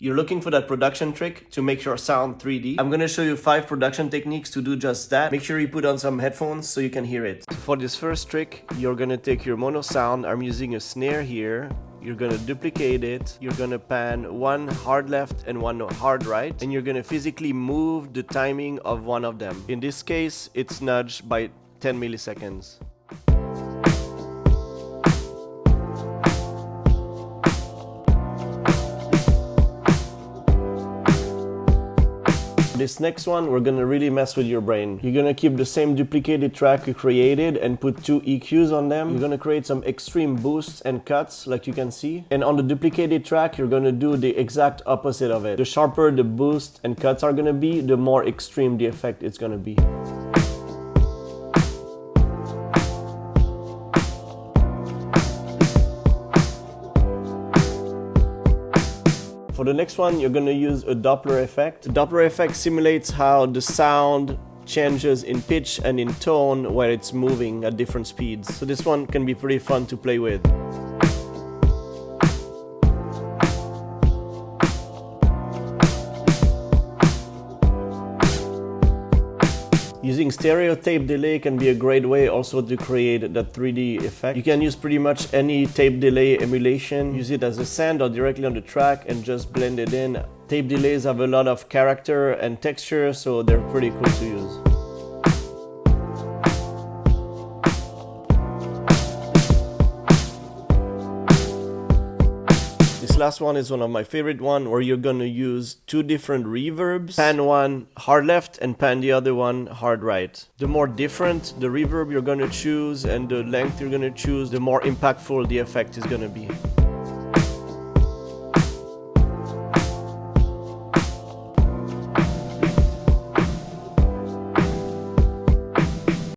You're looking for that production trick to make your sound 3D. I'm gonna show you 5 production techniques to do just that. Make sure you put on some headphones so you can hear it. For this first trick, you're gonna take your mono sound. I'm using a snare here. You're gonna duplicate it. You're gonna pan one hard left and one hard right. And you're gonna physically move the timing of one of them. In this case, it's nudged by 10 milliseconds. This next one, we're gonna really mess with your brain. You're gonna keep the same duplicated track you created and put 2 EQs on them. You're gonna create some extreme boosts and cuts, like you can see. And on the duplicated track, you're gonna do the exact opposite of it. The sharper the boost and cuts are gonna be, the more extreme the effect it's gonna be. For the next one, you're gonna use a Doppler effect. The Doppler effect simulates how the sound changes in pitch and in tone where it's moving at different speeds. So this one can be pretty fun to play with. Using stereo tape delay can be a great way also to create that 3D effect. You can use pretty much any tape delay emulation, use it as a send or directly on the track and just blend it in. Tape delays have a lot of character and texture, so they're pretty cool to use. Last one is one of my favorite one, where you're gonna use 2 different reverbs, pan one hard left and pan the other one hard right. The more different the reverb you're gonna choose and the length you're gonna choose, the more impactful the effect is gonna be.